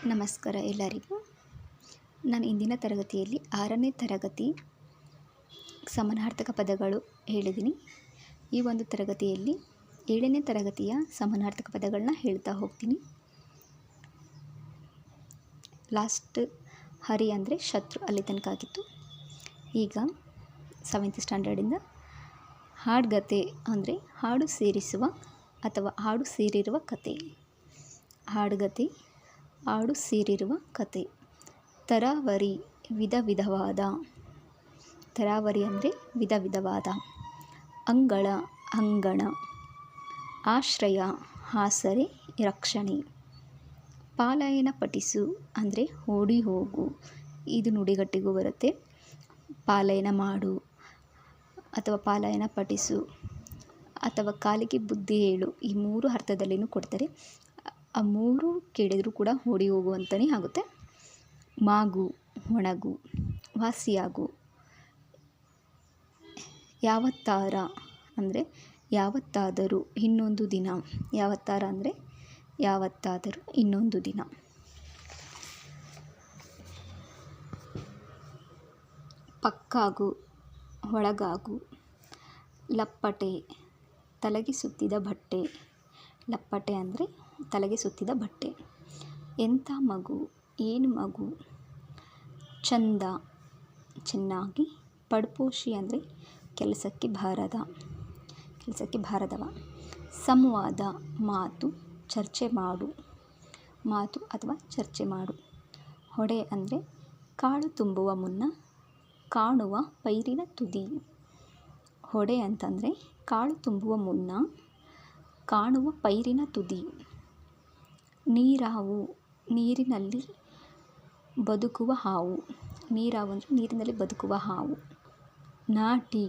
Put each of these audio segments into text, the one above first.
ನಮಸ್ಕಾರ ಎಲ್ಲರಿಗೂ. ನಾನು ಇಂದಿನ ತರಗತಿಯಲ್ಲಿ 6ನೇ ತರಗತಿ ಸಮಾನಾರ್ಥಕ ಪದಗಳು ಹೇಳಿದ್ದೀನಿ. ಈ ಒಂದು ತರಗತಿಯಲ್ಲಿ 7ನೇ ತರಗತಿಯ ಸಮಾನಾರ್ಥಕ ಪದಗಳನ್ನ ಹೇಳ್ತಾ ಹೋಗ್ತೀನಿ. ಲಾಸ್ಟ್ ಹರಿ ಅಂದರೆ ಶತ್ರು ಅಲ್ಲಿ ತನಕ ಆಗಿತ್ತು. ಈಗ 7th ಸ್ಟ್ಯಾಂಡರ್ಡಿಂದ ಹಾಡ್ಗತೆ ಅಂದರೆ ಹಾಡು ಸೇರಿಸುವ ಅಥವಾ ಹಾಡು ಸೇರಿರುವ ಕತೆ. ಹಾಡುಗತೆ, ಹಾಡು ಸೇರಿರುವ ಕತೆ. ತರಾವರಿ, ವಿಧ ವಿಧವಾದ. ತರಾವರಿ ಅಂದರೆ ವಿಧ ವಿಧವಾದ. ಅಂಗಳ, ಅಂಗಣ. ಆಶ್ರಯ, ಆಸರೆ, ರಕ್ಷಣೆ. ಪಾಲಾಯನ ಪಠಿಸು ಅಂದರೆ ಓಡಿ ಹೋಗು. ಇದು ನುಡಿಗಟ್ಟಿಗೂ ಬರುತ್ತೆ. ಪಾಲಾಯನ ಮಾಡು ಅಥವಾ ಪಾಲಾಯನ ಪಠಿಸು ಅಥವಾ ಕಾಲಿಗೆ ಬುದ್ಧಿ ಹೇಳು, ಈ 3 ಅರ್ಥದಲ್ಲಿನೂ ಕೊಡ್ತಾರೆ. ಆ 3 ಕೇಳಿದರೂ ಕೂಡ ಓಡಿ ಹೋಗು ಅಂತಲೇ ಆಗುತ್ತೆ. ಮಾಗು, ಒಣಗು, ವಾಸಿಯಾಗು. ಯಾವತ್ತಾರ ಅಂದರೆ ಯಾವತ್ತಾದರೂ, ಇನ್ನೊಂದು ದಿನ. ಯಾವತ್ತಾರ ಅಂದರೆ ಯಾವತ್ತಾದರೂ, ಇನ್ನೊಂದು ದಿನ. ಪಕ್ಕಾಗು, ಒಳಗಾಗು. ಲಪ್ಪಟೆ, ತಲೆಗೆ ಸುತ್ತಿದ ಬಟ್ಟೆ. ಲಪ್ಪಟೆ ಅಂದರೆ ತಲೆಗೆ ಸುತ್ತಿದ ಬಟ್ಟೆ. ಎಂಥ ಮಗು, ಏನು ಮಗು. ಚಂದ, ಚೆನ್ನಾಗಿ. ಪಡ್ಪೋಷಿ ಅಂದರೆ ಕೆಲಸಕ್ಕೆ ಬಾರದವ. ಸಂವಾದ, ಮಾತು, ಚರ್ಚೆ ಮಾಡು. ಮಾತು ಅಥವಾ ಚರ್ಚೆ ಮಾಡು. ಹೊಡೆ ಅಂದರೆ ಕಾಳು ತುಂಬುವ ಮುನ್ನ ಕಾಣುವ ಪೈರಿನ ತುದಿ. ಹೊಡೆ ಅಂತಂದರೆ ಕಾಳು ತುಂಬುವ ಮುನ್ನ ಕಾಣುವ ಪೈರಿನ ತುದಿ. ನೀರಾವು, ನೀರಿನಲ್ಲಿ ಬದುಕುವ ಹಾವು. ನೀರಾವು ಅಂದರೆ ನೀರಿನಲ್ಲಿ ಬದುಕುವ ಹಾವು. ನಾಟಿ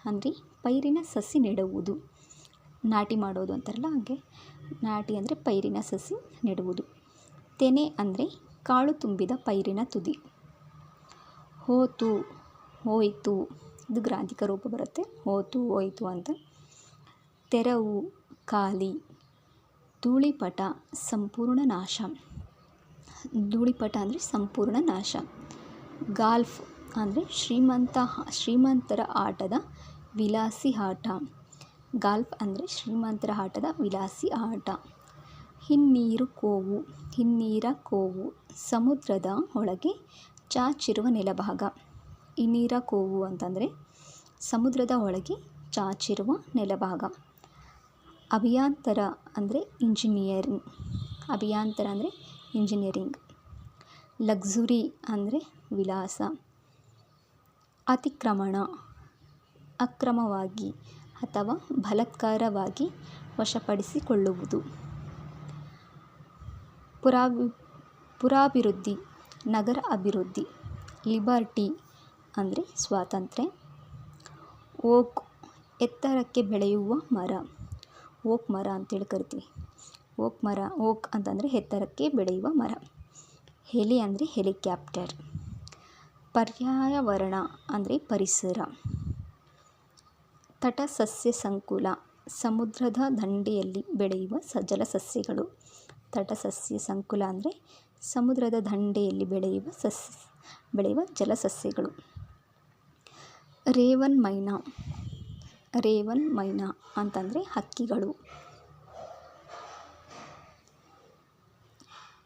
ಅಂದರೆ ಪೈರಿನ ಸಸಿ ನೆಡುವುದು. ನಾಟಿ ಮಾಡೋದು ಅಂತಾರಲ್ಲ ಹಾಗೆ. ನಾಟಿ ಅಂದರೆ ಪೈರಿನ ಸಸಿ ನೆಡುವುದು. ತೆನೆ ಅಂದರೆ ಕಾಳು ತುಂಬಿದ ಪೈರಿನ ತುದಿ. ಹೋತು, ಹೋಯಿತು. ಇದು ಗ್ರಾಂಥಿಕ ರೂಪ ಬರುತ್ತೆ. ಹೋತು, ಹೋಯಿತು ಅಂತ. ತೆರವು, ಖಾಲಿ. ಧೂಳಿಪಟ, ಸಂಪೂರ್ಣ ನಾಶ. ಧೂಳಿಪಟ ಅಂದರೆ ಸಂಪೂರ್ಣ ನಾಶ. ಗಾಲ್ಫ್ ಅಂದರೆ ಶ್ರೀಮಂತರ ಆಟದ ವಿಲಾಸಿ ಆಟ. ಗಾಲ್ಫ್ ಅಂದರೆ ಶ್ರೀಮಂತರ ಆಟದ ವಿಲಾಸಿ ಆಟ. ಹಿನ್ನೀರು ಕೋವು, ಹಿನ್ನೀರ ಕೋವು. ಸಮುದ್ರದ ಒಳಗೆ ಚಾಚಿರುವ ನೆಲಭಾಗ. ಹಿನ್ನೀರ ಕೋವು ಅಂತಂದರೆ ಸಮುದ್ರದ ಒಳಗೆ ಚಾಚಿರುವ ನೆಲಭಾಗ. ಅಭಿಯಾಂತರ ಅಂದರೆ ಇಂಜಿನಿಯರಿಂಗ್. ಅಭಿಯಾಂತರ ಅಂದರೆ ಇಂಜಿನಿಯರಿಂಗ್. ಲಕ್ಸುರಿ ಅಂದರೆ ವಿಲಾಸ. ಅತಿಕ್ರಮಣ, ಅಕ್ರಮವಾಗಿ ಅಥವಾ ಬಲಾತ್ಕಾರವಾಗಿ ವಶಪಡಿಸಿಕೊಳ್ಳುವುದು. ಪುರಾಭಿವೃದ್ಧಿ, ನಗರ ಅಭಿವೃದ್ಧಿ. ಲಿಬರ್ಟಿ ಅಂದರೆ ಸ್ವಾತಂತ್ರ್ಯ. ಓಕ್, ಎತ್ತರಕ್ಕೆ ಬೆಳೆಯುವ ಮರ. ಓಕ್ ಮರ ಅಂತೇಳಿ ಕರಿತೀವಿ. ಓಕ್ ಅಂತಂದರೆ ಎತ್ತರಕ್ಕೆ ಬೆಳೆಯುವ ಮರ. ಹೆಲಿ ಅಂದರೆ ಹೆಲಿಕ್ಯಾಪ್ಟರ್. ಪರ್ಯಾಯವರಣ ಅಂದರೆ ಪರಿಸರ. ತಟಸಸ್ಯ ಸಂಕುಲ, ಸಮುದ್ರದ ದಂಡೆಯಲ್ಲಿ ಬೆಳೆಯುವ ಜಲಸಸ್ಯಗಳು. ತಟಸಸ್ಯ ಸಂಕುಲ ಅಂದರೆ ಸಮುದ್ರದ ದಂಡೆಯಲ್ಲಿ ಬೆಳೆಯುವ ಜಲಸಸ್ಯಗಳು. ರೇವನ್ ಮೈನಾ. ರೇವನ್ ಮೈನಾ ಅಂತಂದರೆ ಹಕ್ಕಿಗಳು.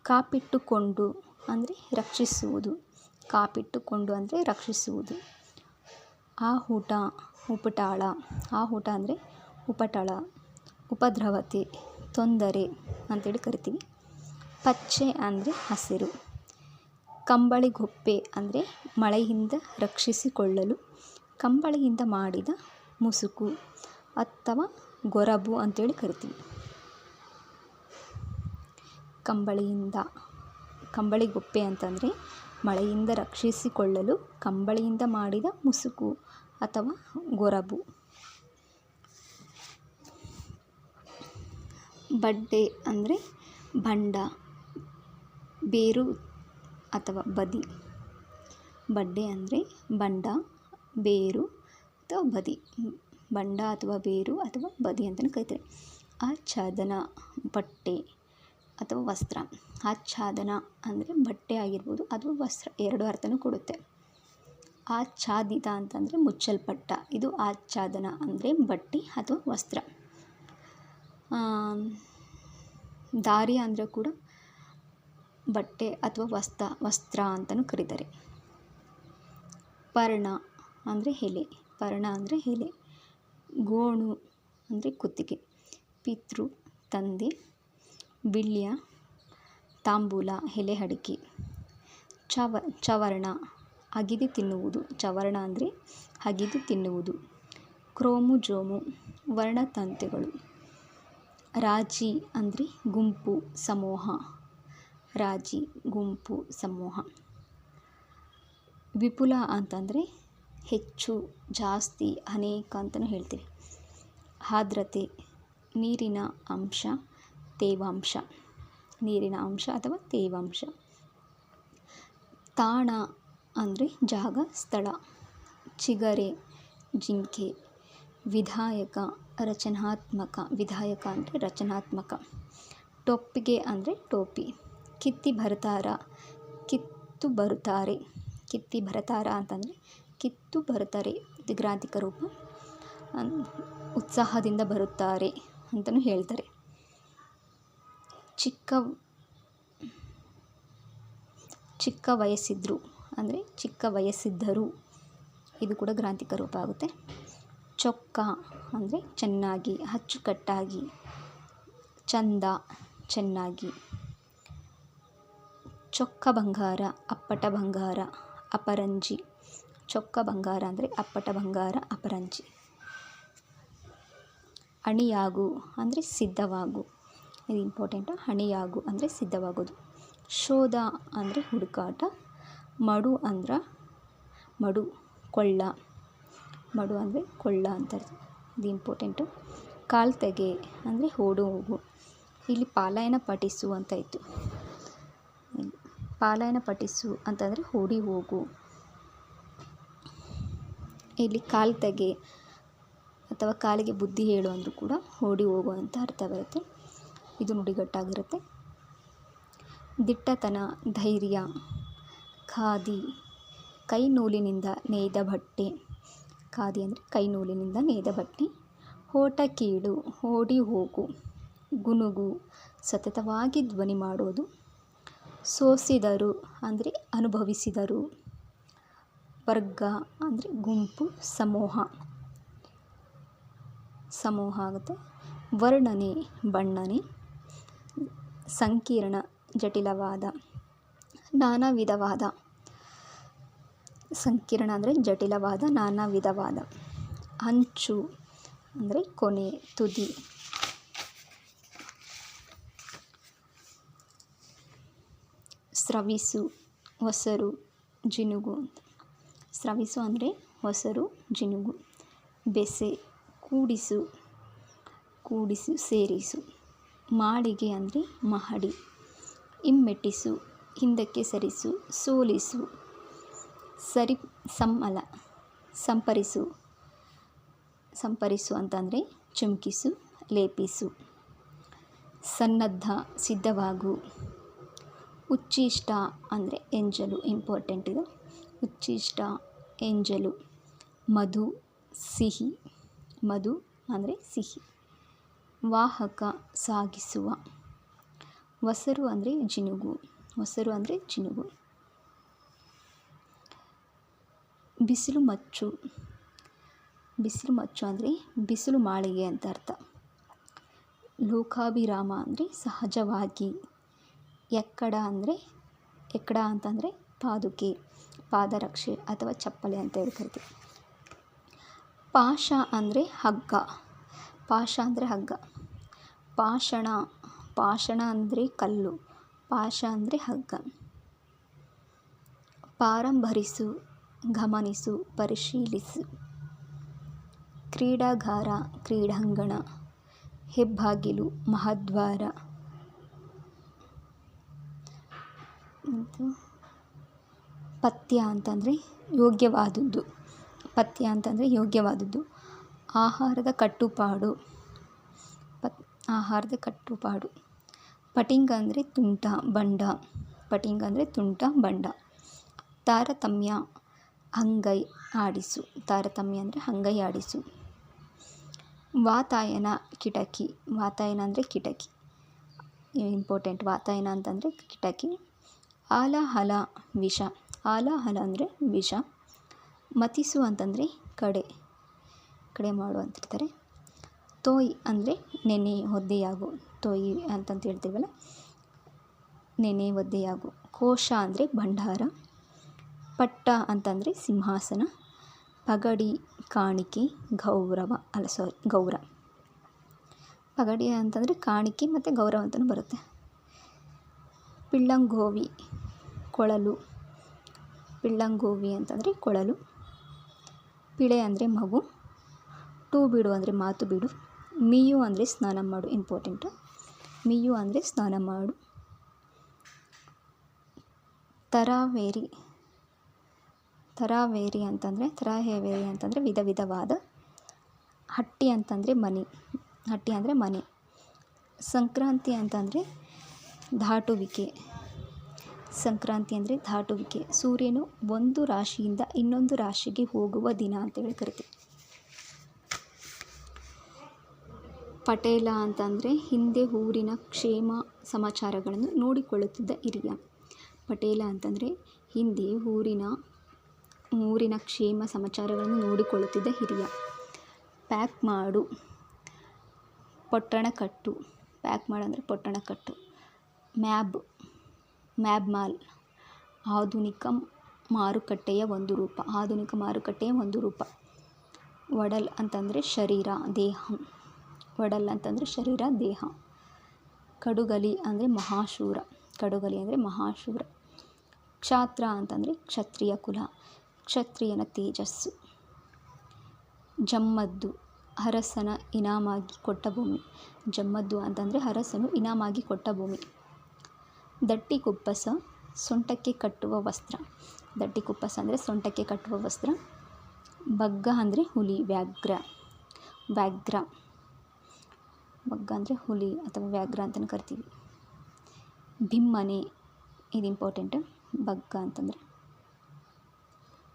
ಕಾಪಿಟ್ಟುಕೊಂಡು ಅಂದರೆ ರಕ್ಷಿಸುವುದು. ಕಾಪಿಟ್ಟುಕೊಂಡು ಅಂದರೆ ರಕ್ಷಿಸುವುದು. ಆಹುಟ, ಉಪಟಾಳ. ಆಹುಟ ಅಂದರೆ ಉಪಟಳ, ಉಪದ್ರವತೆ, ತೊಂದರೆ ಅಂತೇಳಿ ಕರಿತೀವಿ. ಪಚ್ಚೆ ಅಂದರೆ ಹಸಿರು. ಕಂಬಳಿಗೊಪ್ಪೆ ಅಂದರೆ ಮಳೆಯಿಂದ ರಕ್ಷಿಸಿಕೊಳ್ಳಲು ಕಂಬಳಿಯಿಂದ ಮಾಡಿದ ಮುಸುಕು ಅಥವಾ ಗೊರಬು ಅಂತೇಳಿ ಕರಿತೀವಿ. ಕಂಬಳಿಗೊಪ್ಪೆ ಅಂತಂದರೆ ಮಳೆಯಿಂದ ರಕ್ಷಿಸಿಕೊಳ್ಳಲು ಕಂಬಳಿಯಿಂದ ಮಾಡಿದ ಮುಸುಕು ಅಥವಾ ಗೊರಬು. ಬಡ್ಡೆ ಅಂದರೆ ಬಂಡ, ಬೇರು ಅಥವಾ ಬದಿ. ಬಡ್ಡೆ ಅಂದರೆ ಬಂಡ, ಬೇರು ಅಥವಾ ಬದಿ. ಬಂಡ ಅಥವಾ ಬೇರು ಅಥವಾ ಬದಿ ಅಂತಲೂ ಕರೀತಾರೆ. ಆಚ್ಛಾದನ, ಬಟ್ಟೆ. ಅಥವಾ ವಸ್ತ್ರ. ಆಚ್ಛಾದನ ಅಂದರೆ ಬಟ್ಟೆ ಆಗಿರ್ಬೋದು ಅಥವಾ ವಸ್ತ್ರ, ಎರಡು ಅರ್ಥನೂ ಕೊಡುತ್ತೆ. ಆಚ್ಛಾದಿತ ಅಂತಂದರೆ ಮುಚ್ಚಲ್ಪಟ್ಟ, ಇದು ಆಚ್ಛಾದನ ಅಂದರೆ ಬಟ್ಟೆ ಅಥವಾ ವಸ್ತ್ರ. ದಾರಿ ಅಂದರೆ ಕೂಡ ಬಟ್ಟೆ ಅಥವಾ ವಸ್ತ್ರ ಅಂತಲೂ ಕರೀತಾರೆ. ಪರ್ಣ ಅಂದರೆ ಎಲೆ, ಪರ್ಣ ಅಂದರೆ ಎಲೆ. ಗೋಣು ಅಂದರೆ ಕುತ್ತಿಗೆ. ಪಿತೃ ತಂದೆ. ಬಿಳ್ಯ ತಾಂಬೂಲ, ಎಲೆ ಅಡಿಕೆ. ಚವರ್ಣ ಅಗಿದು ತಿನ್ನುವುದು, ಚವರ್ಣ ಅಂದರೆ ಅಗಿದು ತಿನ್ನುವುದು. ಕ್ರೋಮೋಜೋಮು ವರ್ಣತಂತುಗಳು. ರಾಜಿ ಅಂದರೆ ಗುಂಪು ಸಮೂಹ, ರಾಜಿ ಗುಂಪು ಸಮೂಹ. ವಿಪುಲ ಅಂತಂದರೆ ಹೆಚ್ಚು, ಜಾಸ್ತಿ, ಅನೇಕ ಅಂತಲೂ ಹೇಳ್ತೀವಿ. ಆರ್ದ್ರತೆ ನೀರಿನ ಅಂಶ, ತೇವಾಂಶ, ನೀರಿನ ಅಂಶ ಅಥವಾ ತೇವಾಂಶ. ತಾಣ ಅಂದರೆ ಜಾಗ, ಸ್ಥಳ. ಚಿಗರೆ ಜಿಂಕೆ. ವಿಧಾಯಕ ರಚನಾತ್ಮಕ, ವಿಧಾಯಕ ಅಂದರೆ ರಚನಾತ್ಮಕ. ಟೊಪ್ಪಿಗೆ ಅಂದರೆ ಟೋಪಿ. ಕಿತ್ತಿ ಬರ್ತಾರ, ಕಿತ್ತು ಬರುತ್ತಾರೆ. ಕಿತ್ತಿ ಬರ್ತಾರ ಅಂತಂದರೆ ಕಿತ್ತು ಬರುತ್ತಾರೆ, ಇದು ಗ್ರಾಂಥಿಕ ರೂಪ. ಉತ್ಸಾಹದಿಂದ ಬರುತ್ತಾರೆ ಅಂತಲೂ ಹೇಳ್ತಾರೆ. ಚಿಕ್ಕ ವಯಸ್ಸಿದ್ರು ಅಂದರೆ ಚಿಕ್ಕ ವಯಸ್ಸಿದ್ದರು, ಇದು ಕೂಡ ಗ್ರಾಂಥಿಕ ರೂಪ ಆಗುತ್ತೆ. ಚೊಕ್ಕ ಅಂದರೆ ಚೆನ್ನಾಗಿ, ಅಚ್ಚುಕಟ್ಟಾಗಿ, ಚಂದ, ಚೆನ್ನಾಗಿ. ಚೊಕ್ಕ ಬಂಗಾರ, ಅಪ್ಪಟ ಬಂಗಾರ, ಅಪರಂಜಿ. ಚೊಕ್ಕ ಬಂಗಾರ ಅಂದರೆ ಅಪ್ಪಟ ಬಂಗಾರ, ಅಪರಂಜಿ. ಅಣಿಯಾಗು ಅಂದರೆ ಸಿದ್ಧವಾಗು, ಇದು ಇಂಪಾರ್ಟೆಂಟು. ಅಣಿಯಾಗು ಅಂದರೆ ಸಿದ್ಧವಾಗೋದು. ಶೋಧ ಅಂದರೆ ಹುಡುಕಾಟ. ಮಡು ಅಂದ್ರೆ ಮಡು, ಕೊಳ್ಳ. ಮಡು ಅಂದರೆ ಕೊಳ್ಳ ಅಂತಾರೆ, ಇದು ಇಂಪಾರ್ಟೆಂಟು. ಕಾಲ್ತೆಗೆ ಅಂದರೆ ಓಡು ಹೋಗು. ಇಲ್ಲಿ ಪಾಲಾಯನ ಪಠಿಸು ಅಂತ ಇತ್ತು. ಪಾಲಾಯನ ಪಠಿಸು ಅಂತಂದರೆ ಓಡಿ ಹೋಗು. ಇಲ್ಲಿ ಕಾಲ್ತೆಗೆ ಅಥವಾ ಕಾಲಿಗೆ ಬುದ್ಧಿ ಹೇಳು ಅಂದರೂ ಕೂಡ ಓಡಿ ಹೋಗು ಅಂತ ಅರ್ಥ ಬರುತ್ತೆ, ಇದು ನುಡಿಗಟ್ಟಾಗಿರುತ್ತೆ. ದಿಟ್ಟತನ, ಧೈರ್ಯ. ಖಾದಿ ಕೈ ನೂಲಿನಿಂದ ನೇಯ್ದ ಬಟ್ಟೆ. ಖಾದಿ ಅಂದರೆ ಕೈ ನೂಲಿನಿಂದ ನೇಯ್ದ ಬಟ್ಟೆ. ಓಟ ಕೀಳು, ಓಡಿ ಹೋಗು. ಗುನುಗು ಸತತವಾಗಿ ಧ್ವನಿ ಮಾಡೋದು. ಸೋಸಿದರು ಅಂದರೆ ಅನುಭವಿಸಿದರು. ವರ್ಗ ಅಂದರೆ ಗುಂಪು, ಸಮೂಹ, ಸಮೂಹ ಆಗುತ್ತೆ. ವರ್ಣನೆ ಬಣ್ಣನೆ. ಸಂಕೀರ್ಣ ಜಟಿಲವಾದ, ನಾನಾ ವಿಧವಾದ. ಸಂಕೀರ್ಣ ಅಂದರೆ ಜಟಿಲವಾದ, ನಾನಾ ವಿಧವಾದ. ಅಂಚು ಅಂದರೆ ಕೊನೆ, ತುದಿ. ಸ್ರವಿಸು ಹೊಸರು, ಜಿನುಗು. ಸ್ರವಿಸು ಅಂದರೆ ಹೊಸರು, ಜಿನುಗು. ಬೆಸೆ ಕೂಡಿಸು, ಕೂಡಿಸು, ಸೇರಿಸು. ಮಾಳಿಗೆ ಅಂದರೆ ಮಹಡಿ. ಹಿಮ್ಮೆಟ್ಟಿಸು, ಹಿಂದಕ್ಕೆ ಸರಿಸು, ಸೋಲಿಸು. ಸಮ್ಮಲ ಸಂಪರಿಸು. ಸಂಪರಿಸು ಅಂತಂದರೆ ಚುಮ್ಕಿಸು, ಲೇಪಿಸು. ಸನ್ನದ್ಧ ಸಿದ್ಧವಾಗು. ಉಚ್ಚಿಷ್ಟ ಅಂದರೆ ಎಂಜಲು, ಇಂಪಾರ್ಟೆಂಟ್ ಇದು. ಉಚ್ಚಿಷ್ಟ, ಎಂಜಲು. ಮಧು ಸಿಹಿ, ಮಧು ಅಂದರೆ ಸಿಹಿ. ವಾಹಕ ಸಾಗಿಸುವ. ಹೊಸರು ಅಂದರೆ ಜಿನುಗು, ಹೊಸರು ಅಂದರೆ ಜಿನುಗು. ಬಿಸಿಲು ಮಚ್ಚು. ಬಿಸಿಲು ಮಚ್ಚು ಅಂದರೆ ಬಿಸಿಲು ಮಾಳಿಗೆ ಅಂತ ಅರ್ಥ. ಲೋಕಾಭಿರಾಮ ಅಂದರೆ ಸಹಜವಾಗಿ. ಎಕ್ಕಡ ಅಂದರೆ, ಎಕ್ಕಡ ಅಂತಂದರೆ ಪಾದುಕೆ, ಪಾದರಕ್ಷೆ ಅಥವಾ ಚಪ್ಪಲಿ ಅಂತ ಹೇಳಿ ಕರಿತೀವಿ. ಪಾಶ ಅಂದರೆ ಹಗ್ಗ. ಪಾಶ ಅಂದರೆ ಹಗ್ಗ. ಪಾಷಾಣ, ಪಾಷಾಣ ಅಂದರೆ ಕಲ್ಲು, ಪಾಶ ಅಂದರೆ ಹಗ್ಗ. ಪಾರಂಭರಿಸು, ಗಮನಿಸು, ಪರಿಶೀಲಿಸು. ಕ್ರೀಡಾಗಾರ, ಕ್ರೀಡಾಂಗಣ. ಹೆಬ್ಬಾಗಿಲು, ಮಹಾದ್ವಾರ. ಪಥ್ಯ ಅಂತಂದರೆ ಯೋಗ್ಯವಾದದ್ದು. ಪಥ್ಯ ಅಂತಂದರೆ ಯೋಗ್ಯವಾದದ್ದು. ಆಹಾರದ ಕಟ್ಟುಪಾಡು, ಆಹಾರದ ಕಟ್ಟುಪಾಡು. ಪಟಿಂಗ ಅಂದರೆ ತುಂಟ ಬಂಡ. ಪಟಿಂಗ ಅಂದರೆ ತುಂಟ ಬಂಡ. ತಾರತಮ್ಯ ಅಂಗೈ ಆಡಿಸು. ತಾರತಮ್ಯ ಅಂದರೆ ಅಂಗೈ ಆಡಿಸು. ವಾತಾಯನ ಕಿಟಕಿ. ವಾತಾಯನ ಅಂದರೆ ಕಿಟಕಿ, ಇಂಪಾರ್ಟೆಂಟ್. ವಾತಾಯನ ಅಂತಂದರೆ ಕಿಟಕಿ. ಆಲಹಲ ವಿಷ. ಆಲಹಲ ಅಂದರೆ ವಿಷ. ಮತಿಸು ಅಂತಂದರೆ ಕಡೆ ಮಾಡು ಅಂತಿರ್ತಾರೆ. ತೋಯ್ ಅಂದರೆ ನೆನೆ ಒದ್ದೆಯಾಗು. ತೋಯ್ ಅಂತಂತ ಹೇಳ್ತೀವಲ್ಲ, ನೆನೆ ಒದ್ದೆಯಾಗು. ಕೋಶ ಅಂದರೆ ಭಂಡಾರ. ಪಟ್ಟ ಅಂತಂದರೆ ಸಿಂಹಾಸನ. ಪಗಡಿ ಕಾಣಿಕೆ ಗೌರವ. ಗೌರ. ಪಗಡಿ ಅಂತಂದರೆ ಕಾಣಿಕೆ ಮತ್ತು ಗೌರವ ಅಂತಲೂ ಬರುತ್ತೆ. ಪಿಳ್ಳಂಗೋವಿ ಕೊಳಲು. ಪಿಳ್ಳಂಗೋವಿ ಅಂತಂದರೆ ಕೊಳಲು. ಪಿಳೆ ಅಂದರೆ ಮಗು. ಟೂ ಬಿಡು ಅಂದರೆ ಮಾತು ಬಿಡು. ಮೀಯು ಅಂದರೆ ಸ್ನಾನ ಮಾಡು, ಇಂಪಾರ್ಟೆಂಟು. ಮೀಯು ಅಂದರೆ ಸ್ನಾನ ಮಾಡು. ತರಾವೇರಿ. ತರಾವೇರಿ ಅಂತಂದರೆ ವಿಧ ವಿಧವಾದ. ಹಟ್ಟಿ ಅಂತಂದರೆ ಮನೆ. ಹಟ್ಟಿ ಅಂದರೆ ಮನೆ. ಸಂಕ್ರಾಂತಿ ಅಂತಂದರೆ ದಾಟುವಿಕೆ. ಸಂಕ್ರಾಂತಿ ಅಂದರೆ ದಾಟುವಿಕೆ. ಸೂರ್ಯನು ಒಂದು ರಾಶಿಯಿಂದ ಇನ್ನೊಂದು ರಾಶಿಗೆ ಹೋಗುವ ದಿನ ಅಂತೇಳಿ ಕರಿತೀವಿ. ಪಟೇಲ ಅಂತಂದರೆ ಹಿಂದೆ ಊರಿನ ಕ್ಷೇಮ ಸಮಾಚಾರಗಳನ್ನು ನೋಡಿಕೊಳ್ಳುತ್ತಿದ್ದ ಹಿರಿಯ. ಪಟೇಲ ಅಂತಂದರೆ ಹಿಂದೆ ಊರಿನ ಕ್ಷೇಮ ಸಮಾಚಾರಗಳನ್ನು ನೋಡಿಕೊಳ್ಳುತ್ತಿದ್ದ ಹಿರಿಯ. ಪ್ಯಾಕ್ ಮಾಡು ಪೊಟ್ಟಣ ಕಟ್ಟು. ಪ್ಯಾಕ್ ಮಾಡು ಅಂದರೆ ಪೊಟ್ಟಣ ಕಟ್ಟು. ಮ್ಯಾಬ್ ಮಾಲ್ ಆಧುನಿಕ ಮಾರುಕಟ್ಟೆಯ ಒಂದು ರೂಪ. ಆಧುನಿಕ ಮಾರುಕಟ್ಟೆಯ ಒಂದು ರೂಪ. ಒಡಲ್ ಅಂತಂದರೆ ಶರೀರ, ದೇಹ. ಒಡಲ್ ಅಂತಂದರೆ ಶರೀರ, ದೇಹ. ಕಡುಗಲಿ ಅಂದರೆ ಮಹಾಶೂರ. ಕಡುಗಲಿ ಅಂದರೆ ಮಹಾಶೂರ. ಕ್ಷಾತ್ರ ಅಂತಂದರೆ ಕ್ಷತ್ರಿಯ ಕುಲ, ಕ್ಷತ್ರಿಯನ ತೇಜಸ್ಸು. ಜಮ್ಮದ್ದು ಅರಸನ ಇನಾಮಾಗಿ ಕೊಟ್ಟ ಭೂಮಿ. ಜಮ್ಮದ್ದು ಅಂತಂದರೆ ಅರಸನು ಇನಾಮಾಗಿ ಕೊಟ್ಟ ಭೂಮಿ. ದಟ್ಟಿ ಕುಪ್ಪಸ ಸೊಂಟಕ್ಕೆ ಕಟ್ಟುವ ವಸ್ತ್ರ. ದಟ್ಟಿ ಕುಪ್ಪಸ ಅಂದರೆ ಸೊಂಟಕ್ಕೆ ಕಟ್ಟುವ ವಸ್ತ್ರ. ಬಗ್ಗ ಅಂದರೆ ಹುಲಿ, ವ್ಯಾಘ್ರ. ಬಗ್ಗ ಅಂದರೆ ಹುಲಿ ಅಥವಾ ವ್ಯಾಘ್ರ ಅಂತಲೂ ಕರಿತೀವಿ. ಬಿಮ್ಮನೆ, ಇದು ಇಂಪಾರ್ಟೆಂಟ್. ಬಗ್ಗ ಅಂತಂದರೆ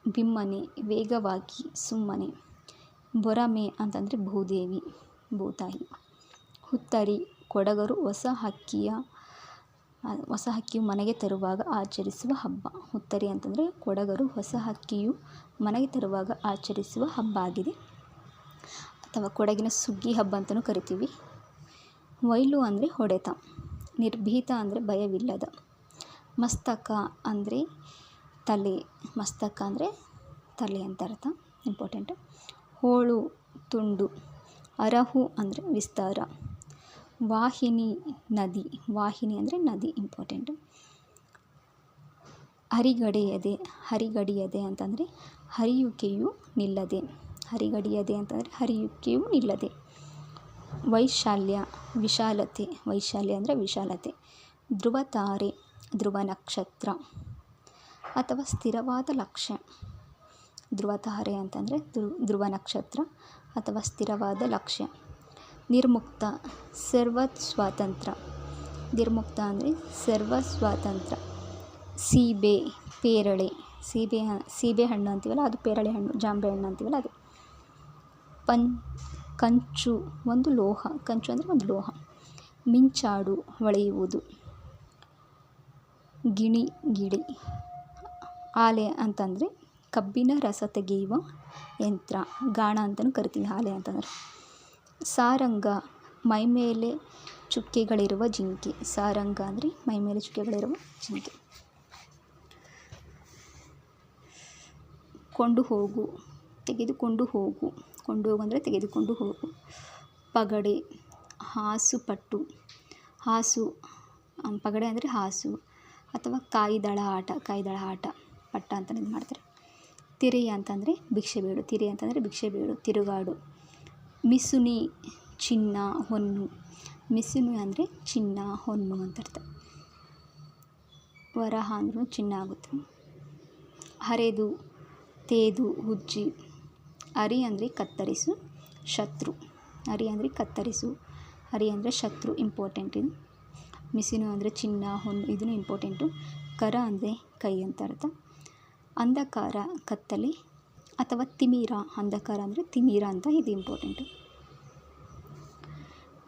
ಬಿಮ್ಮನೆ, ವೇಗವಾಗಿ, ಸುಮ್ಮನೆ. ಬೊರಮೆ ಅಂತಂದರೆ ಭೂದೇವಿ, ಭೂತಾಯಿ. ಹುತ್ತರಿ, ಕೊಡಗರು ಹೊಸ ಹಕ್ಕಿಯು ಮನೆಗೆ ತರುವಾಗ ಆಚರಿಸುವ ಹಬ್ಬ. ಹುತ್ತರಿ ಅಂತಂದರೆ ಕೊಡಗರು ಹೊಸ ಹಕ್ಕಿಯು ಮನೆಗೆ ತರುವಾಗ ಆಚರಿಸುವ ಹಬ್ಬ ಆಗಿದೆ, ಅಥವಾ ಕೊಡಗಿನ ಸುಗ್ಗಿ ಹಬ್ಬ ಅಂತಲೂ ಕರಿತೀವಿ. ವೈಲು ಅಂದರೆ ಹೊಡೆತ. ನಿರ್ಭೀತ ಅಂದರೆ ಭಯವಿಲ್ಲದ. ಮಸ್ತಕ ಅಂದರೆ ತಲೆ. ಮಸ್ತಕ ಅಂದರೆ ತಲೆ ಅಂತ ಅರ್ಥ, ಇಂಪಾರ್ಟೆಂಟ್. ಹೋಳು ತುಂಡು. ಅರಹು ಅಂದರೆ ವಿಸ್ತಾರ. ವಾಹಿನಿ ನದಿ. ವಾಹಿನಿ ಅಂದರೆ ನದಿ, ಇಂಪಾರ್ಟೆಂಟ್. ಹರಿಗಡೆಯದೆ. ಹರಿಗಡಿಯದೆ ಅಂತಂದರೆ ಹರಿಯುವಿಕೆಯು ನಿಲ್ಲದೆ. ಹರಿಗಡಿಯದೆ ಅಂತಂದರೆ ಹರಿಯುವಿಕೆಯು ನಿಲ್ಲದೆ. ವೈಶಾಲ್ಯ, ವಿಶಾಲತೆ. ವೈಶಾಲ್ಯ ಅಂದರೆ ವಿಶಾಲತೆ. ಧ್ರುವತಾರೆ, ಧ್ರುವ ನಕ್ಷತ್ರ ಅಥವಾ ಸ್ಥಿರವಾದ ಲಕ್ಷ್ಯ. ಧ್ರುವತಾರೆ ಅಂತಂದರೆ ಧ್ರುವ ನಕ್ಷತ್ರ ಅಥವಾ ಸ್ಥಿರವಾದ ಲಕ್ಷ್ಯ. ನಿರ್ಮುಕ್ತ, ಸರ್ವ ಸ್ವಾತಂತ್ರ್ಯ. ನಿರ್ಮುಕ್ತ ಅಂದರೆ ಸರ್ವ ಸ್ವಾತಂತ್ರ್ಯ. ಸೀಬೆ, ಪೇರಳೆ. ಸೀಬೆ ಹಣ್ಣು ಅಂತೀವಲ್ಲ ಅದು ಪೇರಳೆ ಹಣ್ಣು. ಜಾಂಬೆ ಹಣ್ಣು ಅಂತೀವಲ್ಲ ಅದು. ಕಂಚು ಒಂದು ಲೋಹ. ಕಂಚು ಅಂದರೆ ಒಂದು ಲೋಹ. ಮಿಂಚಾಡು, ಹೊಳೆಯುವುದು. ಗಿಳಿ. ಆಲೆ ಅಂತಂದರೆ ಕಬ್ಬಿನ ರಸ ತೆಗೆಯುವ ಯಂತ್ರ, ಗಾಣ ಅಂತಲೂ ಕರಿತೀವಿ ಆಲೆ ಅಂತಂದರೆ. ಸಾರಂಗ, ಮೈಮೇಲೆ ಚುಕ್ಕೆಗಳಿರುವ ಜಿಂಕೆ. ಸಾರಂಗ ಅಂದರೆ ಮೈಮೇಲೆ ಚುಕ್ಕೆಗಳಿರುವ ಜಿಂಕೆ. ಕೊಂಡು ಹೋಗು, ತೆಗೆದುಕೊಂಡು ಹೋಗು. ಕೊಂಡು ಹೋಗು ಅಂದರೆ ತೆಗೆದುಕೊಂಡು ಹೋಗು. ಪಗಡೆ, ಹಾಸುಪಟ್ಟು. ಹಾಸು, ಪಗಡೆ ಅಂದರೆ ಹಾಸು ಅಥವಾ ಕಾಯಿದಳ ಆಟ. ಪಟ್ಟ ಅಂತಲೇ ಇದು ಮಾಡ್ತಾರೆ. ತಿರೆಯ ಅಂತಂದರೆ ಭಿಕ್ಷೆ ಬೇಡು. ತಿರೆ ಅಂತಂದರೆ ಭಿಕ್ಷೆ ಬೇಡು, ತಿರುಗಾಡು. ಮಿಸುನಿ, ಚಿನ್ನ, ಹೊನ್ನು. ಮಿಸುನಿ ಅಂದರೆ ಚಿನ್ನ, ಹೊನ್ನು ಅಂತ ಅರ್ಥ. ವರಹ ಅಂದ್ರೂ ಚಿನ್ನ ಆಗುತ್ತೆ. ಹರೆದು, ತೇದು, ಉಜ್ಜಿ. ಅರಿ ಅಂದರೆ ಕತ್ತರಿಸು, ಶತ್ರು. ಅರಿ ಅಂದರೆ ಕತ್ತರಿಸು, ಅರಿ ಅಂದರೆ ಶತ್ರು, ಇಂಪಾರ್ಟೆಂಟ್ ಇದು. ಮಿಸಿನು ಅಂದರೆ ಚಿನ್ನ, ಹೊನ್ನು, ಇದೂ ಇಂಪಾರ್ಟೆಂಟು. ಕರ ಅಂದರೆ ಕೈ ಅಂತ ಅರ್ಥ. ಅಂಧಕಾರ ಕತ್ತಲೆ ಅಥವಾ ತಿಮಿರ, ಅಂಧಕಾರ ಅಂದರೆ ತಿಮಿರ ಅಂತ, ಇದು ಇಂಪಾರ್ಟೆಂಟು.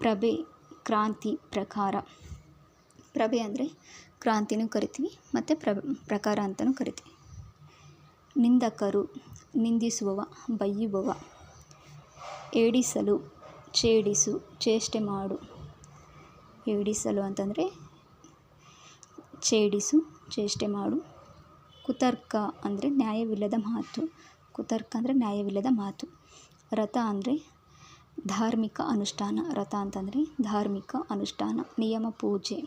ಪ್ರಭೆ ಕ್ರಾಂತಿ, ಪ್ರಕಾರ. ಪ್ರಭೆ ಅಂದರೆ ಕ್ರಾಂತಿನೂ ಕರಿತೀವಿ ಮತ್ತು ಪ್ರಕಾರ ಅಂತಲೂ ಕರಿತೀವಿ. ನಿಂದಕರು, ನಿಂದಿಸುವವ, ಬೈಯುವವ. ಏಡಿಸಲು, ಛೇಡಿಸು, ಚೇಷ್ಟೆ ಮಾಡು. ಏಡಿಸಲು ಅಂತಂದರೆ ಛೇಡಿಸು, ಚೇಷ್ಟೆ ಮಾಡು. ಕುತರ್ಕ ಅಂದರೆ ನ್ಯಾಯವಿಲ್ಲದ ಮಾತು. ಕುತರ್ಕ ಅಂದರೆ ನ್ಯಾಯವಿಲ್ಲದ ಮಾತು. ರಥ ಅಂದರೆ ಧಾರ್ಮಿಕ ಅನುಷ್ಠಾನ. ರಥ ಅಂತಂದರೆ ಧಾರ್ಮಿಕ ಅನುಷ್ಠಾನ, ನಿಯಮ, ಪೂಜೆ.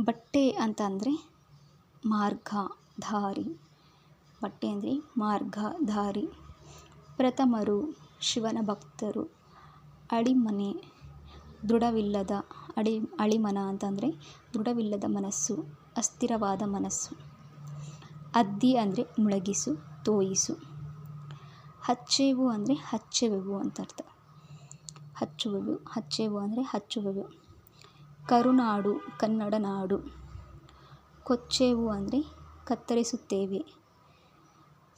ಬಟ್ಟೆ ಅಂತ ಅಂದರೆ ಮಾರ್ಗ, ದಾರಿ. ಬಟ್ಟೆ ಅಂದರೆ ಮಾರ್ಗ, ದಾರಿ. ಪ್ರಥಮರು, ಶಿವನ ಭಕ್ತರು. ಅಳಿಮನೆ, ದೃಢವಿಲ್ಲದ. ಅಳಿಮನ ಅಂತಂದರೆ ದೃಢವಿಲ್ಲದ ಮನಸ್ಸು, ಅಸ್ಥಿರವಾದ ಮನಸ್ಸು. ಅದ್ದಿ ಅಂದರೆ ಮುಳಗಿಸು, ತೋಯಿಸು. ಹಚ್ಚೆವು ಅಂದರೆ ಹಚ್ಚೆವೆವು ಅಂತ ಅರ್ಥ. ಹಚ್ಚುವೆವು, ಹಚ್ಚೆವು ಅಂದರೆ ಹಚ್ಚುವೆವು. ಕರುನಾಡು, ಕನ್ನಡ ನಾಡು. ಕೊಚ್ಚೆವು ಅಂದರೆ ಕತ್ತರಿಸುತ್ತೇವೆ.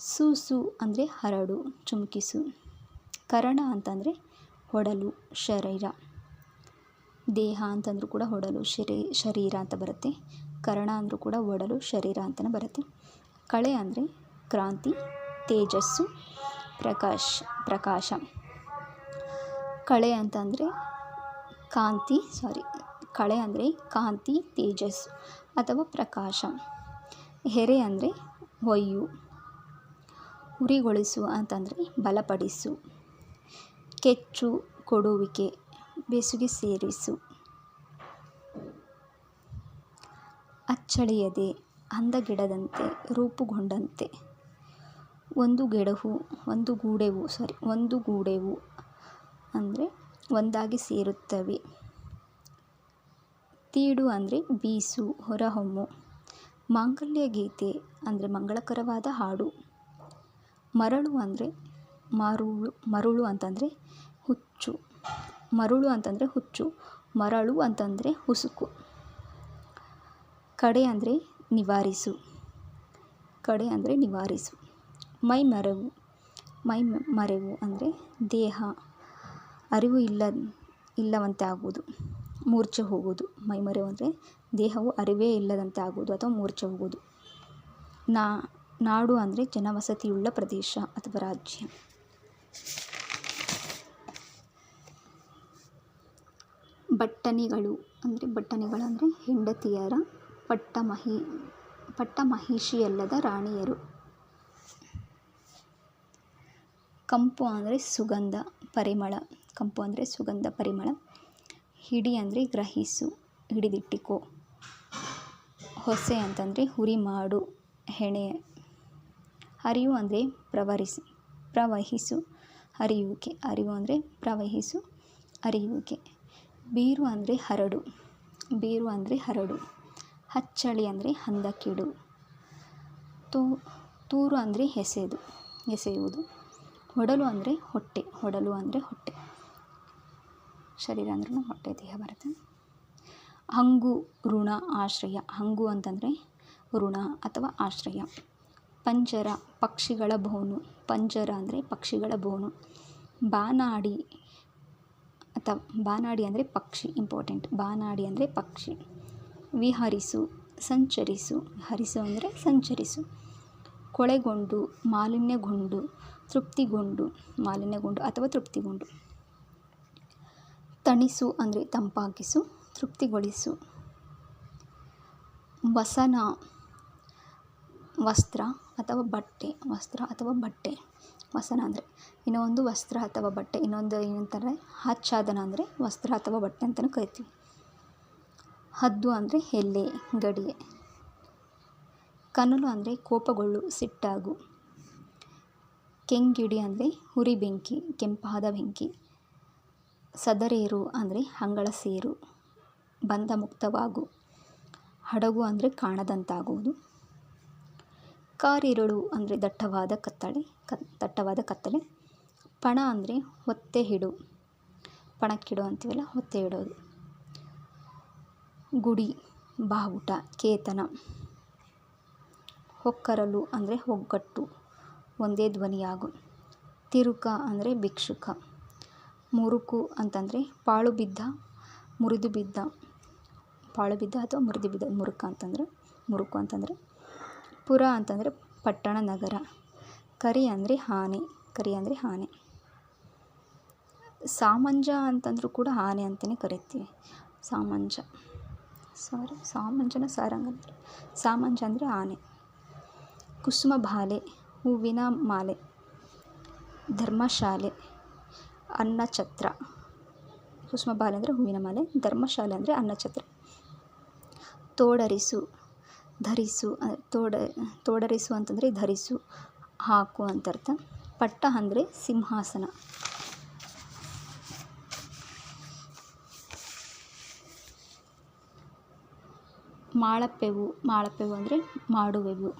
ಸೂಸು ಅಂದರೆ ಹರಡು, ಚುಮುಕಿಸು. ಕರಣ ಅಂತಂದರೆ ಹೊಡಲು, ಶರೀರ. ದೇಹ ಅಂತಂದ್ರೂ ಕೂಡ ಹೊಡಲು, ಶರೀರ ಅಂತ ಬರುತ್ತೆ. ಕರಣ ಅಂದರೂ ಕೂಡ ಒಡಲು, ಶರೀರ ಅಂತಲೇ ಬರುತ್ತೆ. ಕಳೆ ಅಂದರೆ ಕ್ರಾಂತಿ, ತೇಜಸ್ಸು, ಪ್ರಕಾಶ. ಕಳೆ ಅಂತಂದರೆ ಕಳೆ ಅಂದರೆ ಕಾಂತಿ, ತೇಜಸ್ಸು ಅಥವಾ ಪ್ರಕಾಶ. ಹೆರೆ ಅಂದರೆ ಒಯ್ಯು. ಉರಿಗೊಳಿಸು ಅಂತಂದರೆ ಬಲಪಡಿಸು. ಕೆಚ್ಚು, ಕೊಡುವಿಕೆ, ಬೆಸುಗೆ ಸೇರಿಸು. ಅಚ್ಚಳಿಯದೆ, ಅಂದಗೆಡದಂತೆ, ರೂಪುಗೊಂಡಂತೆ. ಒಂದುಗೂಡೆವು ಅಂದರೆ ಒಂದಾಗಿ ಸೇರುತ್ತವೆ. ತೀಡು ಅಂದರೆ ಬೀಸು, ಹೊರಹೊಮ್ಮು. ಮಾಂಗಲ್ಯ ಗೀತೆ ಅಂದರೆ ಮಂಗಳಕರವಾದ ಹಾಡು. ಮರಳು ಅಂದರೆ ಮರುಳು ಅಂತಂದರೆ ಹುಚ್ಚು. ಮರುಳು ಅಂತಂದರೆ ಹುಚ್ಚು, ಮರಳು ಅಂತಂದರೆ ಹುಸುಕು. ಕಡೆ ಅಂದರೆ ನಿವಾರಿಸು. ಕಡೆ ಅಂದರೆ ನಿವಾರಿಸು. ಮೈಮರೆವು ಅಂದರೆ ದೇಹ ಅರಿವು ಇಲ್ಲವಂತೆ ಆಗುವುದು, ಮೂರ್ಛೆ ಹೋಗುವುದು. ಮೈಮರೆವು ಅಂದರೆ ದೇಹವು ಅರಿವೇ ಇಲ್ಲದಂತೆ ಆಗುವುದು ಅಥವಾ ಮೂರ್ಛೆ ಹೋಗುವುದು. ನಾಡು ಅಂದರೆ ಜನವಸತಿಯುಳ್ಳ ಪ್ರದೇಶ ಅಥವಾ ರಾಜ್ಯ. ಬಟ್ಟಣಿಗಳು ಅಂದರೆ ಹೆಂಡತಿಯರ, ಪಟ್ಟಮಹಿಷಿಯಲ್ಲದ ರಾಣಿಯರು. ಕಂಪು ಅಂದರೆ ಸುಗಂಧ, ಪರಿಮಳ. ಕಂಪು ಅಂದರೆ ಸುಗಂಧ, ಪರಿಮಳ. ಹಿಡಿ ಅಂದರೆ ಗ್ರಹಿಸು, ಹಿಡಿದಿಟ್ಟಿಕೋ. ಹೊಸೆ ಅಂತಂದರೆ ಹುರಿ ಮಾಡು, ಹೆಣೆ. ಹರಿವು ಅಂದರೆ ಪ್ರವಹಿಸು, ಹರಿಯುವಿಕೆ. ಹರಿವು ಅಂದರೆ ಪ್ರವಹಿಸು, ಹರಿಯುವಿಕೆ. ಬೀರು ಅಂದರೆ ಹರಡು. ಹಚ್ಚಳಿ ಅಂದರೆ ಹಂದಕ್ಕಿಡು. ತೂರು ಅಂದರೆ ಎಸೆಯುವುದು. ಹೊಡಲು ಅಂದರೆ ಹೊಟ್ಟೆ. ಶರೀರ ಅಂದ್ರೂ ಹೊಟ್ಟೆ, ದೇಹ ಬರುತ್ತೆ. ಹಂಗು, ಋಣ, ಆಶ್ರಯ. ಹಂಗು ಅಂತಂದರೆ ಋಣ ಅಥವಾ ಆಶ್ರಯ. ಪಂಜರ, ಪಕ್ಷಿಗಳ ಬೋನು. ಪಂಜರ ಅಂದರೆ ಪಕ್ಷಿಗಳ ಬೋನು. ಬಾನಾಡಿ ಅಂದರೆ ಪಕ್ಷಿ, ಇಂಪಾರ್ಟೆಂಟ್. ಬಾನಾಡಿ ಅಂದರೆ ಪಕ್ಷಿ. ವಿಹರಿಸು, ಸಂಚರಿಸು. ಹರಿಸು ಅಂದರೆ ಸಂಚರಿಸು. ಕೊಳೆಗೊಂಡು, ಮಾಲಿನ್ಯಗೊಂಡು, ತೃಪ್ತಿಗೊಂಡು. ಮಾಲಿನ್ಯಗೊಂಡು ಅಥವಾ ತೃಪ್ತಿಗೊಂಡು. ತಣಿಸು ಅಂದರೆ ತಂಪಾಗಿಸು, ತೃಪ್ತಿಗೊಳಿಸು. ವಸನ, ವಸ್ತ್ರ ಅಥವಾ ಬಟ್ಟೆ. ವಸನ ಅಂದರೆ ಇನ್ನೊಂದು ವಸ್ತ್ರ ಅಥವಾ ಬಟ್ಟೆ. ಇನ್ನೊಂದು ಏನಂತಾರೆ ಆಚ್ಛಾದನ ಅಂದರೆ ವಸ್ತ್ರ ಅಥವಾ ಬಟ್ಟೆ ಅಂತಲೂ ಕರಿತೀವಿ. ಹದ್ದು ಅಂದರೆ ಎಲ್ಲೆ, ಗಡಿ. ಕನಲು ಅಂದರೆ ಕೋಪಗೊಳ್ಳು, ಸಿಟ್ಟಾಗು. ಕೆಂಗಿಡಿ ಅಂದರೆ ಉರಿ ಬೆಂಕಿ, ಕೆಂಪಾದ ಬೆಂಕಿ. ಸದರೇರು ಅಂದರೆ ಅಂಗಳ ಸೇರು, ಬಂಧ ಮುಕ್ತವಾಗು. ಹಡಗು ಅಂದರೆ ಕಾಣದಂತಾಗುವುದು. ಕಾರಿರುಳು ಅಂದರೆ ದಟ್ಟವಾದ ಕತ್ತಲೆ. ಪಣ ಅಂದರೆ ಒತ್ತೆ ಹಿಡು, ಪಣಕ್ಕಿಡು ಅಂತೀವಲ್ಲ, ಒತ್ತೆ ಇಡೋದು. ಗುಡಿ, ಬಾವುಟ, ಕೇತನ. ಹೊಕ್ಕರಲು ಅಂದರೆ ಒಗ್ಗಟ್ಟು, ಒಂದೇ ಧ್ವನಿಯಾಗು. ತಿರುಕ ಅಂದರೆ ಭಿಕ್ಷುಕ. ಮುರುಕು ಅಂತಂದರೆ ಪಾಳು ಬಿದ್ದ, ಮುರಿದು ಬಿದ್ದ. ಪಾಳು ಬಿದ್ದ ಅಥವಾ ಮುರಿದು ಬಿದ್ದ ಮುರುಕು ಅಂತಂದರೆ. ಪುರ ಅಂತಂದರೆ ಪಟ್ಟಣ, ನಗರ. ಕರಿ ಅಂದರೆ ಆನೆ. ಸಾಮಂಜ ಅಂತಂದರೂ ಕೂಡ ಆನೆ ಅಂತಲೇ ಕರಿತೀವಿ. ಸಾಮಂಜನ ಸಾರಂಗ ಅಂದರೆ ಸಾಮಂಜ ಅಂದರೆ ಆನೆ. ಕುಸುಮ ಬಾಲೆ, ಹೂವಿನ ಮಾಲೆ. ಧರ್ಮಶಾಲೆ, ಅನ್ನಛತ್ರ. ಕುಸುಮ ಬಾಲೆ ಅಂದರೆ ಹೂವಿನ ಮಾಲೆ, ಧರ್ಮಶಾಲೆ ಅಂದರೆ ಅನ್ನಛತ್ರ. ತೋಡರಿಸು, ಧರಿಸು. ತೋಡರಿಸು ಅಂತಂದರೆ ಧರಿಸು, ಹಾಕು ಅಂತರ್ಥ. ಪಟ್ಟ ಅಂದರೆ ಸಿಂಹಾಸನ. ಮಾಳಪ್ಪೆವು ಅಂದರೆ ಮಾಡುವೆವು.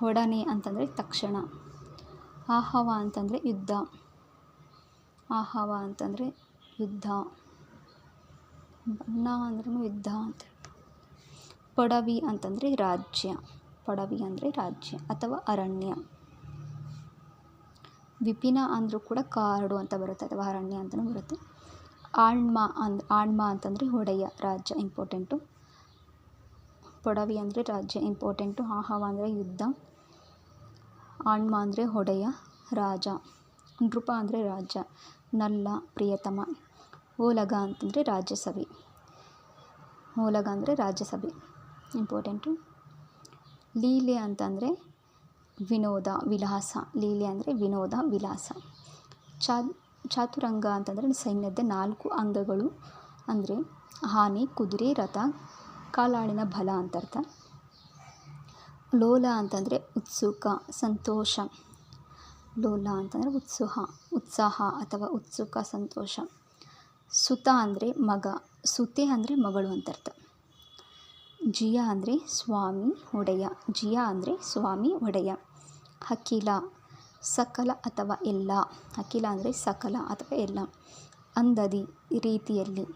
ಒಡನೆ ಅಂತಂದರೆ ತಕ್ಷಣ. ಆಹವ ಅಂತಂದರೆ ಯುದ್ಧ. ಬಣ್ಣ ಅಂದ್ರೂ ಯುದ್ಧ ಅಂತ. ಪೊಡವಿ ಅಂತಂದರೆ ರಾಜ್ಯ ಅಥವಾ ಅರಣ್ಯ. ವಿಪಿನ ಅಂದರೂ ಕೂಡ ಕಾಡು ಅಂತ ಬರುತ್ತೆ ಅಥವಾ ಅರಣ್ಯ ಅಂತಲೂ ಬರುತ್ತೆ. ಆಳ್ಮ ಅಂತಂದರೆ ಒಡೆಯ, ರಾಜ್ಯ ಇಂಪಾರ್ಟೆಂಟು. ಪೊಡವಿ ಅಂದರೆ ರಾಜ್ಯ ಇಂಪಾರ್ಟೆಂಟು. ಆಹವ ಅಂದರೆ ಯುದ್ಧ. ಆಳ್ಮ ಅಂದರೆ ಒಡೆಯ, ರಾಜ. ನೃಪ ಅಂದರೆ ರಾಜ, ನಲ್ಲ, ಪ್ರಿಯತಮ. ಓಲಗ ಅಂತಂದರೆ ರಾಜ್ಯಸಭೆ ಇಂಪಾರ್ಟೆಂಟು. ಲೀಲೆ ಅಂತಂದರೆ ವಿನೋದ, ವಿಲಾಸ. ಚಾತುರಂಗ ಅಂತಂದರೆ ಸೈನ್ಯದ 4 ಅಂಗಗಳು ಅಂದರೆ ಆನೆ, ಕುದುರೆ, ರಥ, ಕಾಲಾಳಿನ ಬಲ ಅಂತರ್ಥ. ಲೋಲ ಅಂತಂದರೆ ಉತ್ಸುಕ, ಸಂತೋಷ. ಲೋಲ ಅಂತಂದರೆ ಉತ್ಸಾಹ ಅಥವಾ ಉತ್ಸುಕ, ಸಂತೋಷ. ಸುತ ಅಂದರೆ ಮಗ, ಸುತೆ ಅಂದರೆ ಮಗಳು ಅಂತರ್ಥ. ಜಿಯ ಅಂದರೆ ಸ್ವಾಮಿ, ಒಡೆಯ. ಅಖಿಲ, ಸಕಲ ಅಥವಾ ಎಲ್ಲ. ಅಖಿಲ ಅಂದರೆ ಸಕಲ ಅಥವಾ ಎಲ್ಲ. ಅಂದದಿ, ರೀತಿಯಲ್ಲಿ.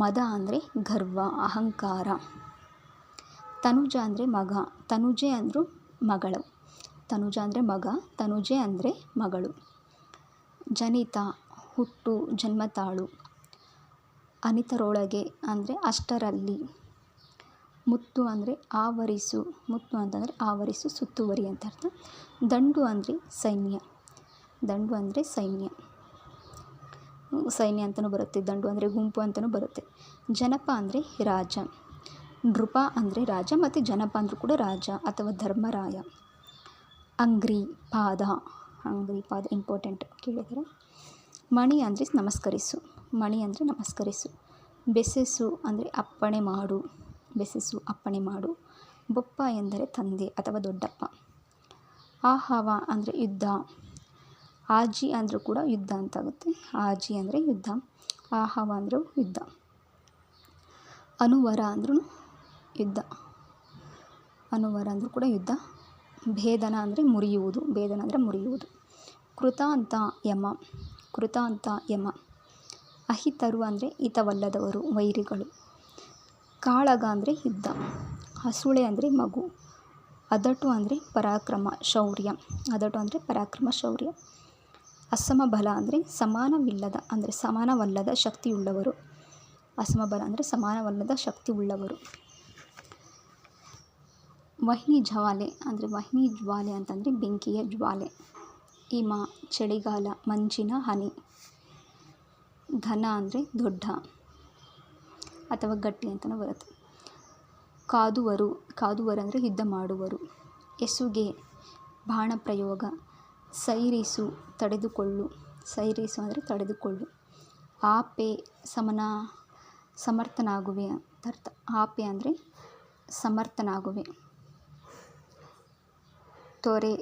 ಮದ ಅಂದರೆ ಗರ್ವ, ಅಹಂಕಾರ. ತನುಜ ಅಂದರೆ ಮಗ, ತನುಜೆ ಅಂದರೂ ಮಗಳು. ತನುಜ ಅಂದರೆ ಮಗ, ತನುಜೆ ಅಂದರೆ ಮಗಳು. ಜನಿತ, ಹುಟ್ಟು, ಜನ್ಮತಾಳು. ಅನಿತರೊಳಗೆ ಅಂದರೆ ಅಷ್ಟರಲ್ಲಿ. ಮುತ್ತು ಅಂದರೆ ಆವರಿಸು, ಸುತ್ತುವರಿ ಅಂತ ಅರ್ಥ. ದಂಡು ಅಂದರೆ ಸೈನ್ಯ ಅಂತಲೂ ಬರುತ್ತೆ. ದಂಡು ಅಂದರೆ ಗುಂಪು ಅಂತಲೂ ಬರುತ್ತೆ. ಜನಪ ಅಂದರೆ ರಾಜ. ನೃಪ ಅಂದರೆ ರಾಜ ಮತ್ತು ಜನಪ ಅಂದರೂ ಕೂಡ ರಾಜ ಅಥವಾ ಧರ್ಮರಾಯ. ಅಂಗ್ರಿ, ಪಾದ ಇಂಪಾರ್ಟೆಂಟ್ ಕೇಳಿದರೆ. ಮಣಿ ಅಂದರೆ ನಮಸ್ಕರಿಸು. ಬೆಸೆಸು ಅಂದರೆ ಅಪ್ಪಣೆ ಮಾಡು. ಬೊಪ್ಪ ಎಂದರೆ ತಂದೆ ಅಥವಾ ದೊಡ್ಡಪ್ಪ. ಆಹವ ಅಂದರೆ ಯುದ್ಧ. ಆಜಿ ಅಂದರೂ ಕೂಡ ಯುದ್ಧ ಅಂತಾಗುತ್ತೆ. ಆಜಿ ಅಂದರೆ ಯುದ್ಧ, ಆಹವ ಅಂದರೂ ಯುದ್ಧ. ಅನುವರ ಅಂದ್ರೂ ಕೂಡ ಯುದ್ಧ. ಭೇದನ ಅಂದರೆ ಮುರಿಯುವುದು. ಕೃತಾಂತ ಯಮ. ಅಹಿತರು ಅಂದರೆ ಹಿತವಲ್ಲದವರು, ವೈರಿಗಳು. ಕಾಳಗ ಅಂದರೆ ಯುದ್ಧ. ಹಸುಳೆ ಅಂದರೆ ಮಗು. ಅದಟು ಅಂದರೆ ಪರಾಕ್ರಮ, ಶೌರ್ಯ. ಅಸಮಬಲ ಅಂದರೆ ಸಮಾನವಲ್ಲದ ಶಕ್ತಿಯುಳ್ಳವರು. ವಹ್ನಿ ಜ್ವಾಲೆ ಅಂತಂದರೆ ಬೆಂಕಿಯ ಜ್ವಾಲೆ. ಹಿಮ, ಚಳಿಗಾಲ, ಮಂಜಿನ ಹನಿ. ಘನ ಅಂದರೆ ದೊಡ್ಡ ಅಥವಾ ಗಟ್ಟಿ ಅಂತಲೂ ಬರುತ್ತೆ. ಕಾದುವರು ಅಂದರೆ ಯುದ್ಧ ಮಾಡುವರು. ಎಸುಗೆ, ಬಾಣ ಪ್ರಯೋಗ. ಸೈರಿಸು, ತಡೆದುಕೊಳ್ಳು ಅಂದರೆ ತಡೆದುಕೊಳ್ಳು. ಆಪೆ, ಸಮರ್ಥನಾಗುವೆ ಅಂತರ್ಥ. ಆಪೆ ಅಂದರೆ ಸಮರ್ಥನಾಗುವೆ. ತೊರೆ,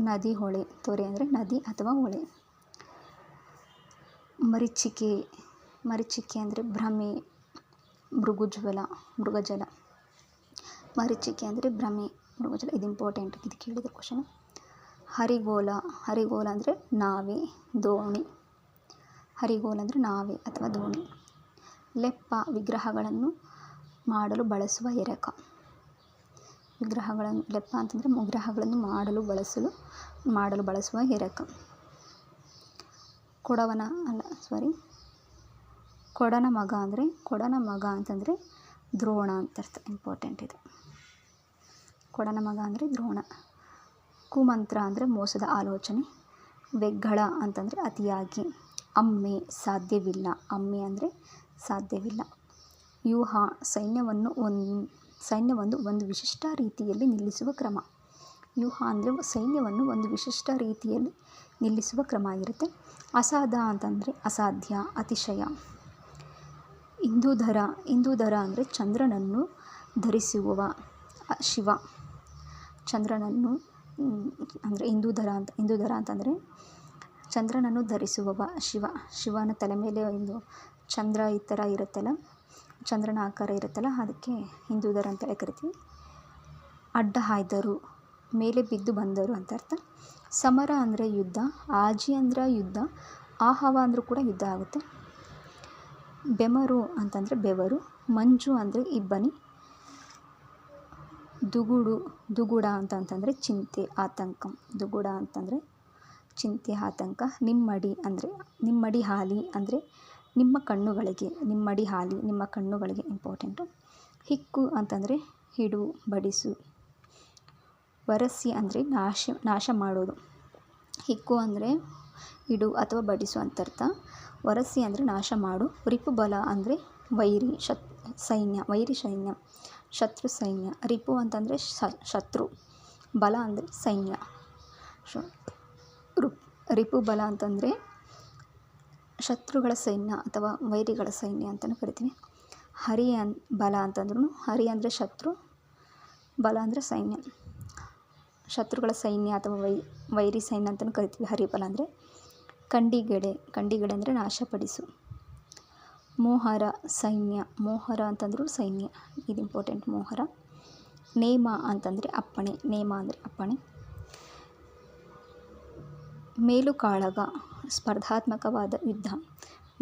ನದಿ, ಹೊಳೆ. ತೊರೆ ಅಂದರೆ ನದಿ ಅಥವಾ ಹೊಳೆ. ಮರೀಚಿಕೆ ಅಂದರೆ ಭ್ರಮೆ, ಮೃಗಜಲ. ಮರೀಚಿಕೆ ಅಂದರೆ ಭ್ರಮೆ, ಮೃಗಜಲ. ಇದು ಇಂಪಾರ್ಟೆಂಟ್, ಇದು ಕೇಳಿದ ಕ್ವಶನ್. ಹರಿಗೋಲ ಅಂದರೆ ನಾವೆ, ದೋಣಿ. ಹರಿಗೋಲ ಅಂದರೆ ನಾವೆ ಅಥವಾ ದೋಣಿ. ಲೆಪ್ಪ, ವಿಗ್ರಹಗಳನ್ನು ಮಾಡಲು ಬಳಸುವ ಎರಕ. ವಿಗ್ರಹಗಳನ್ನು ಲೆಪ್ಪ ಅಂತಂದರೆ ವಿಗ್ರಹಗಳನ್ನು ಮಾಡಲು ಬಳಸುವ ಎರಕ. ಕೊಡನ ಮಗ ಅಂತಂದರೆ ದ್ರೋಣ ಅಂತ ಅರ್ಥ. ಇಂಪಾರ್ಟೆಂಟ್ ಇದು. ಕೊಡನ ಮಗ ಅಂದರೆ ದ್ರೋಣ. ಕುಮಂತ್ರ ಅಂದರೆ ಮೋಸದ ಆಲೋಚನೆ. ವ್ಯಗ್ಗಳ ಅಂತಂದರೆ ಅತಿಯಾಗಿ. ಅಮ್ಮೆ ಸಾಧ್ಯವಿಲ್ಲ. ಅಮ್ಮೆ ಅಂದರೆ ಸಾಧ್ಯವಿಲ್ಲ. ವ್ಯೂಹ ಸೈನ್ಯವನ್ನು ಒಂದು ವಿಶಿಷ್ಟ ರೀತಿಯಲ್ಲಿ ನಿಲ್ಲಿಸುವ ಕ್ರಮ. ವ್ಯೂಹ ಅಂದರೆ ಸೈನ್ಯವನ್ನು ಒಂದು ವಿಶಿಷ್ಟ ರೀತಿಯಲ್ಲಿ ನಿಲ್ಲಿಸುವ ಕ್ರಮ ಆಗಿರುತ್ತೆ. ಅಸಾಧ ಅಂತಂದರೆ ಅಸಾಧ್ಯ, ಅತಿಶಯ. ಇಂದೂಧರ ಅಂದರೆ ಚಂದ್ರನನ್ನು ಧರಿಸುವವ ಶಿವ. ಚಂದ್ರನನ್ನು ಅಂದರೆ ಇಂದೂಧರ ಅಂತಂದರೆ ಚಂದ್ರನನ್ನು ಧರಿಸುವವ ಶಿವ. ಶಿವನ ತಲೆ ಮೇಲೆ ಒಂದು ಚಂದ್ರ ಈ ಥರ ಇರುತ್ತಲ್ಲ, ಚಂದ್ರನ ಆಕಾರ ಇರುತ್ತಲ್ಲ, ಅದಕ್ಕೆ ಇಂದೂಧರ ಅಂತೇಳಿ ಕರಿತೀವಿ. ಅಡ್ಡ ಹಾಯ್ದರು, ಮೇಲೆ ಬಿದ್ದು ಬಂದರು ಅಂತ ಅರ್ಥ. ಸಮರ ಅಂದರೆ ಯುದ್ಧ. ಆಜಿ ಅಂದರೆ ಯುದ್ಧ. ಆಹವ ಅಂದರೂ ಕೂಡ ಯುದ್ಧ ಆಗುತ್ತೆ. ಬೆಮರು ಅಂತಂದರೆ ಬೆವರು. ಮಂಜು ಅಂದರೆ ಇಬ್ಬನಿ. ದುಗುಡ ಅಂತಂದರೆ ಚಿಂತೆ, ಆತಂಕ. ದುಗುಡ ಅಂತಂದರೆ ಚಿಂತೆ, ಆತಂಕ. ನಿಮ್ಮಡಿ ಹಾಲಿ ಅಂದರೆ ನಿಮ್ಮ ಕಣ್ಣುಗಳಿಗೆ. ನಿಮ್ಮಡಿ ಹಾಲಿ ನಿಮ್ಮ ಕಣ್ಣುಗಳಿಗೆ. ಇಂಪಾರ್ಟೆಂಟು. ಹಿಕ್ಕು ಅಂತಂದರೆ ಹಿಡು, ಬಡಿಸು. ವರಸಿ ಅಂದರೆ ನಾಶ ಮಾಡೋದು. ಹಿಕ್ಕು ಅಂದರೆ ಇಡು ಅಥವಾ ಬಡಿಸು ಅಂತ ಅರ್ಥ. ವರಸಿ ಅಂದರೆ ನಾಶ ಮಾಡು. ರಿಪುಬಲ ಅಂದರೆ ವೈರಿ ಸೈನ್ಯ, ಶತ್ರು ಸೈನ್ಯ. ರಿಪು ಅಂತಂದರೆ ಶತ್ರು, ಬಲ ಅಂದರೆ ಸೈನ್ಯ. ರಿಪುಬಲ ಅಂತಂದರೆ ಶತ್ರುಗಳ ಸೈನ್ಯ ಅಥವಾ ವೈರಿಗಳ ಸೈನ್ಯ ಅಂತಲೂ ಕರಿತೀವಿ. ಬಲ ಅಂತಂದ್ರೂ ಹರಿ ಅಂದರೆ ಶತ್ರು, ಬಲ ಅಂದರೆ ಸೈನ್ಯ. ಶತ್ರುಗಳ ಸೈನ್ಯ ಅಥವಾ ವೈರಿ ಸೈನ್ಯ ಅಂತಲೂ ಕರಿತೀವಿ ಹರಿಬಲ ಅಂದರೆ. ಕಂಡಿಗೆಡೆ ಅಂದರೆ ನಾಶಪಡಿಸು. ಮೋಹರ ಸೈನ್ಯ. ಮೋಹರ ಅಂತಂದ್ರೂ ಸೈನ್ಯ. ಇದು ಇಂಪಾರ್ಟೆಂಟ್. ಮೋಹರ. ನೇಮ ಅಂತಂದರೆ ಅಪ್ಪಣೆ. ನೇಮ ಅಂದರೆ ಅಪ್ಪಣೆ. ಮೇಲುಕಾಳಗ ಸ್ಪರ್ಧಾತ್ಮಕವಾದ ಯುದ್ಧ.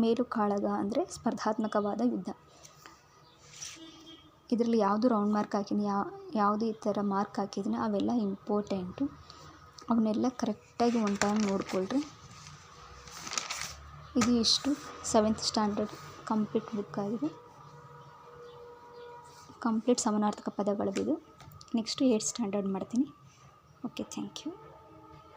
ಮೇಲುಕಾಳಗ ಅಂದರೆ ಸ್ಪರ್ಧಾತ್ಮಕವಾದ ಯುದ್ಧ. ಇದರಲ್ಲಿ ಯಾವುದು ರೌಂಡ್ ಮಾರ್ಕ್ ಹಾಕಿದ್ದೀನಿ, ಯಾವುದು ಈ ಥರ ಮಾರ್ಕ್ ಹಾಕಿದ್ದೀನಿ ಅವೆಲ್ಲ ಇಂಪಾರ್ಟೆಂಟು. ಅವನ್ನೆಲ್ಲ ಕರೆಕ್ಟಾಗಿ ಒನ್ ಟೈಮ್ ನೋಡ್ಕೊಳ್ರಿ. ಇದು ಇಷ್ಟು 7th ಸ್ಟ್ಯಾಂಡರ್ಡ್ ಕಂಪ್ಲೀಟ್ ಬುಕ್ ಆಗಿದೆ. ಕಂಪ್ಲೀಟ್ ಸಮಾನಾರ್ಥಕ ಪದಗಳದಿದು. ನೆಕ್ಸ್ಟು 8th ಸ್ಟ್ಯಾಂಡರ್ಡ್ ಮಾಡ್ತೀನಿ. Okay, thank you.